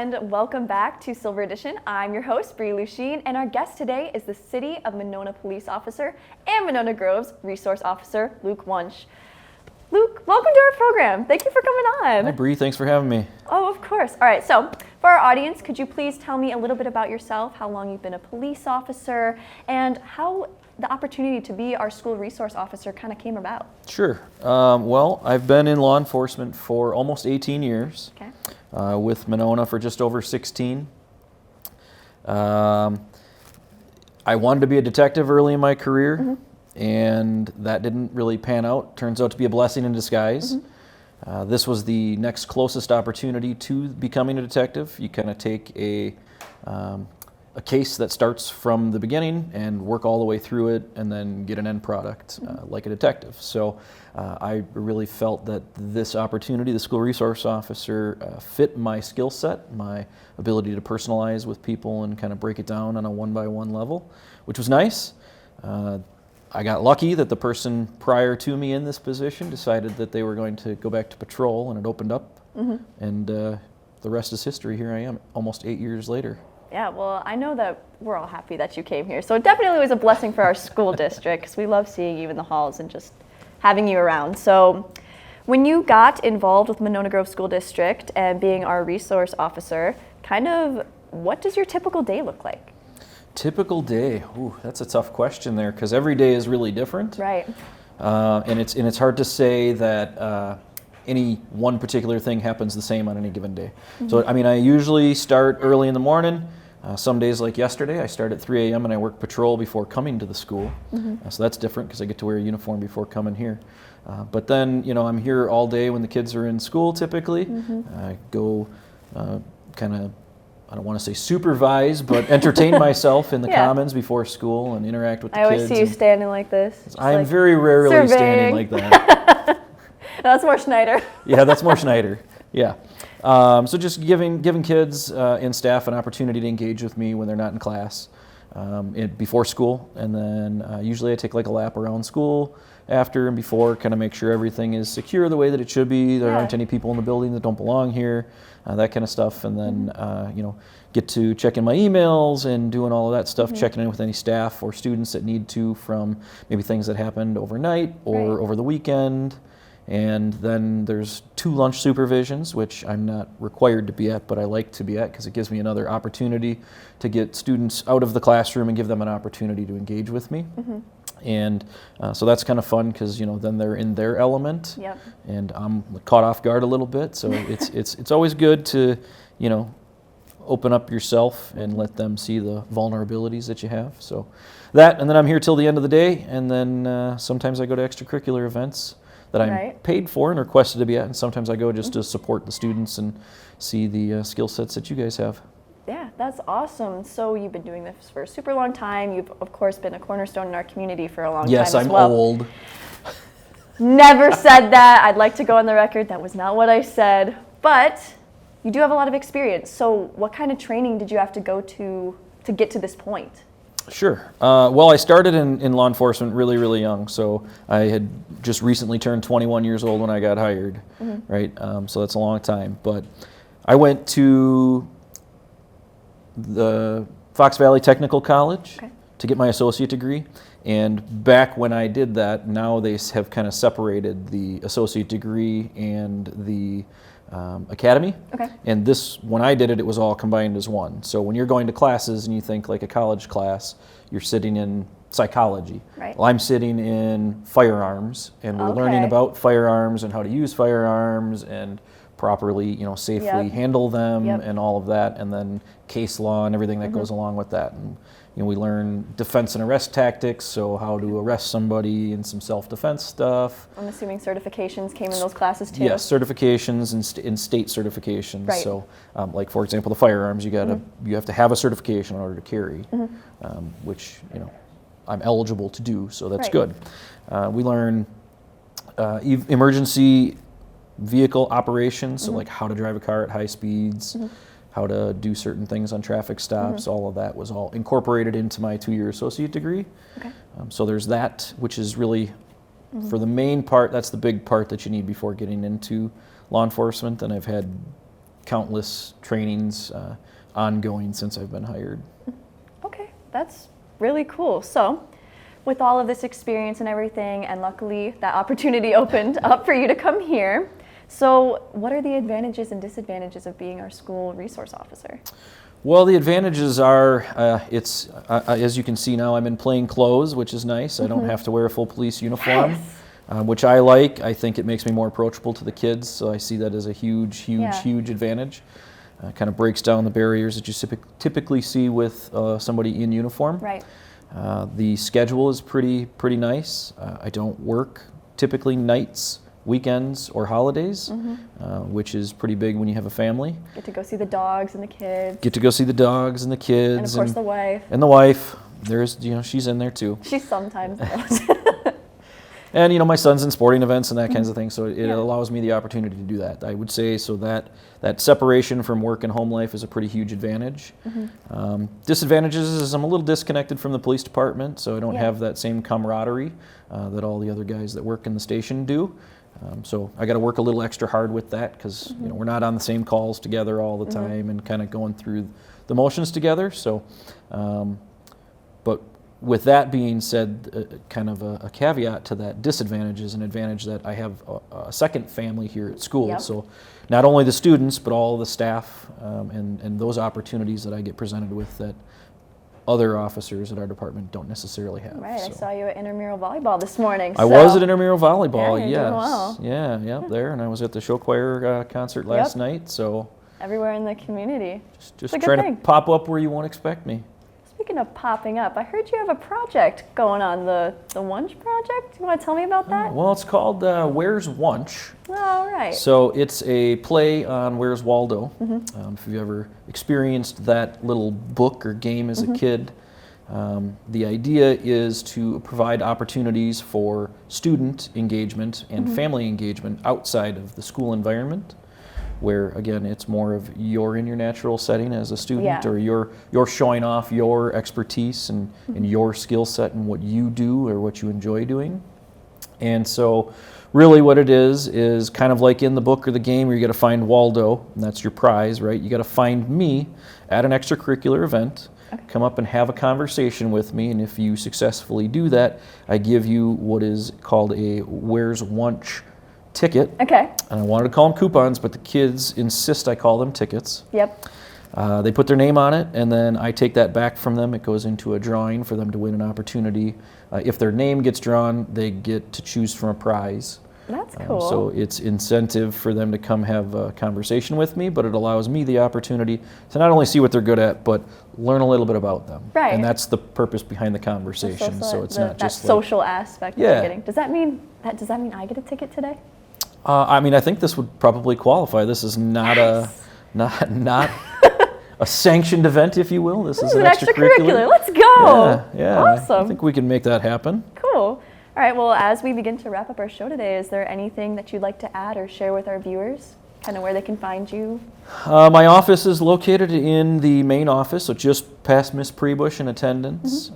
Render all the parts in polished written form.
and welcome back to Silver Edition. I'm your host, Bree Lucine, and our guest today is the City of Monona Police Officer and Monona Grove's Resource Officer, Luke Wunsch. Luke, welcome to our program. Thank you for coming on. Hi, Bree. Thanks for having me. Oh, of course. All right, so for our audience, could you please tell me a little bit about yourself, how long you've been a police officer, and how the opportunity to be our school resource officer kind of came about? Sure. Well, I've been in law enforcement for almost 18 years, Okay. with Monona for just over 16. I wanted to be a detective early in my career, and that didn't really pan out. Turns out to be a blessing in disguise. This was the next closest opportunity to becoming a detective. You kind of take a case that starts from the beginning and work all the way through it and then get an end product like a detective. So I really felt that this opportunity, the school resource officer, fit my skill set, my ability to personalize with people and kind of break it down on a one-by-one level, which was nice. I got lucky that the person prior to me in this position decided that they were going to go back to patrol, and it opened up, and the rest is history. Here I am almost 8 years later. Yeah, well, I know that we're all happy that you came here. So it definitely was a blessing for our school district, because we love seeing you in the halls and just having you around. So when you got involved with Monona Grove School District and being our resource officer, kind of what does your typical day look like? Typical day? Ooh, that's a tough question there, because every day is really different. Right. And it's hard to say that any one particular thing happens the same on any given day. So, I mean, I usually start early in the morning. Some days, like yesterday, I start at 3 a.m. and I work patrol before coming to the school. So that's different because I get to wear a uniform before coming here. But then, you know, I'm here all day when the kids are in school typically. I go kind of, I don't want to say supervise, but entertain myself in the commons before school and interact with the kids. I always see you standing like this. I am like very rarely standing like that. No, that's more Schneider. Yeah, that's more Schneider. Yeah. So just giving kids and staff an opportunity to engage with me when they're not in class before school, and then usually I take like a lap around school after and before, kind of make sure everything is secure the way that it should be. There aren't any people in the building that don't belong here, that kind of stuff, and then you know, get to checking my emails and doing all of that stuff, checking in with any staff or students that need to, from maybe things that happened overnight or over the weekend. And then there's 2 lunch supervisions, which I'm not required to be at, but I like to be at because it gives me another opportunity to get students out of the classroom and give them an opportunity to engage with me. And so that's kind of fun because, you know, then they're in their element, and I'm caught off guard a little bit. So it's always good to, you know, open up yourself and let them see the vulnerabilities that you have. So that, and then I'm here till the end of the day, and then sometimes I go to extracurricular events that I'm paid for and requested to be at, and sometimes I go just to support the students and see the skill sets that you guys have. Yeah, that's awesome. So you've been doing this for a super long time. You've, of course, been a cornerstone in our community for a long time as well. Yes, I'm old. Never said that. I'd like to go on the record. That was not what I said. But you do have a lot of experience. So what kind of training did you have to go to get to this point? Sure. Well, I started in law enforcement really, really young. So I had just recently turned 21 years old when I got hired, right? So that's a long time. But I went to the Fox Valley Technical College to get my associate degree. And back when I did that, now they have kind of separated the associate degree and the academy. And this, when I did it, it was all combined as one. So when you're going to classes and you think like a college class, you're sitting in psychology. Well, I'm sitting in firearms, and we're learning about firearms and how to use firearms and properly, you know, safely handle them and all of that, and then case law and everything that goes along with that. And you know, we learn defense and arrest tactics, so how to arrest somebody and some self-defense stuff. I'm assuming certifications came in those classes too? Yes, certifications and state certifications. So, like for example, the firearms, you have to have a certification in order to carry, which, you know, I'm eligible to do, so that's good. We learn emergency vehicle operations, so like how to drive a car at high speeds, how to do certain things on traffic stops. All of that was all incorporated into my 2-year associate degree. So there's that, which is really, for the main part, that's the big part that you need before getting into law enforcement. And I've had countless trainings ongoing since I've been hired. Okay, that's really cool. So, with all of this experience and everything, and luckily that opportunity opened up for you to come here. So, what are the advantages and disadvantages of being our school resource officer? Well, the advantages are, as you can see now, I'm in plain clothes, which is nice. I don't have to wear a full police uniform, Yes. which I like. I think it makes me more approachable to the kids, so I see that as a huge advantage. Kind of breaks down the barriers that you typically see with somebody in uniform. Right. The schedule is pretty nice. I don't work typically nights, weekends, or holidays, which is pretty big when you have a family. Get to go see the dogs and the kids. Get to go see the dogs and the kids. And of course the wife. And the wife. There's, she's in there too. She sometimes goes. And, my son's in sporting events and that kinds of things, so it allows me the opportunity to do that. I would say so that separation from work and home life is a pretty huge advantage. Disadvantages is I'm a little disconnected from the police department, so I don't have that same camaraderie that all the other guys that work in the station do. So I got to work a little extra hard with that because we're not on the same calls together all the time and kind of going through the motions together. So, but with that being said, kind of a caveat to that disadvantage is an advantage that I have a second family here at school. Yep. So not only the students, but all the staff and those opportunities that I get presented with that other officers at our department don't necessarily have. Right, so. I saw you at intramural volleyball this morning. I was at intramural volleyball, Yeah, you're yes. doing well. Yeah, there, and I was at the show choir concert last night, so. Everywhere in the community. Just It's a good trying thing. to pop up where you won't expect me. Speaking of popping up, I heard you have a project going on, the Wunsch project. You want to tell me about that? Well, it's called Where's Wunsch? All right. So it's a play on Where's Waldo. If you've ever experienced that little book or game as a kid, the idea is to provide opportunities for student engagement and family engagement outside of the school environment, where again it's more of you're in your natural setting as a student, or you're showing off your expertise and your skill set and what you do or what you enjoy doing. And so really what it is kind of like in the book or the game where you got to find Waldo, and that's your prize, right? You got to find me at an extracurricular event, come up and have a conversation with me, and if you successfully do that, I give you what is called a Where's Wunsch ticket. Okay. And I wanted to call them coupons, but the kids insist I call them tickets. Yep. They put their name on it, and then I take that back from them. It goes into a drawing for them to win an opportunity. If their name gets drawn, they get to choose from a prize. That's cool. So it's incentive for them to come have a conversation with me, but it allows me the opportunity to not only see what they're good at, but learn a little bit about them. Right. And that's the purpose behind the conversation. So it's not just that social aspect that Yeah. you're getting. Does that mean I get a ticket today? I think this would probably qualify. This is not not a sanctioned event, if you will. This is an extracurricular. Let's go. Yeah. Awesome. I think we can make that happen. Cool. All right, well, as we begin to wrap up our show today, is there anything that you'd like to add or share with our viewers? Kind of where they can find you? My office is located in the main office, so just past Miss Prebush in attendance.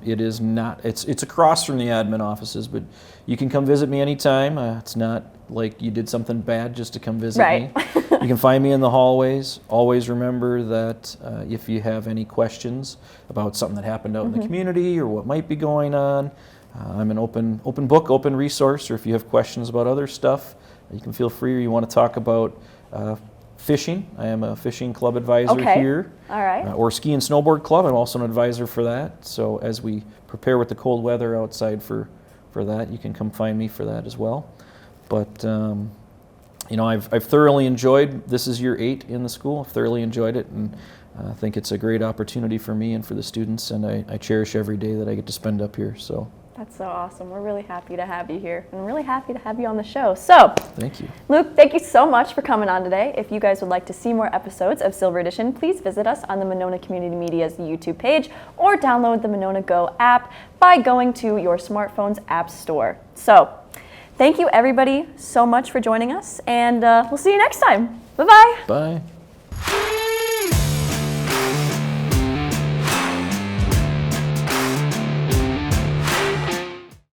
It is not, it's across from the admin offices, but you can come visit me anytime. It's not like you did something bad just to come visit me. You can find me in the hallways. Always remember that if you have any questions about something that happened out in the community or what might be going on, I'm an open book, open resource, or if you have questions about other stuff, you can feel free, or you want to talk about fishing. I am a fishing club advisor here. All right. Or ski and snowboard club. I'm also an advisor for that. So as we prepare with the cold weather outside for that, you can come find me for that as well. But I've thoroughly enjoyed, this is year 8 in the school. I've thoroughly enjoyed it, and I think it's a great opportunity for me and for the students, and I cherish every day that I get to spend up here. So. That's so awesome. We're really happy to have you here, and really happy to have you on the show. So, thank you. Luke, thank you so much for coming on today. If you guys would like to see more episodes of Silver Edition, please visit us on the Monona Community Media's YouTube page or download the Monona Go app by going to your smartphone's app store. So, thank you everybody so much for joining us, and we'll see you next time. Bye-bye. Bye.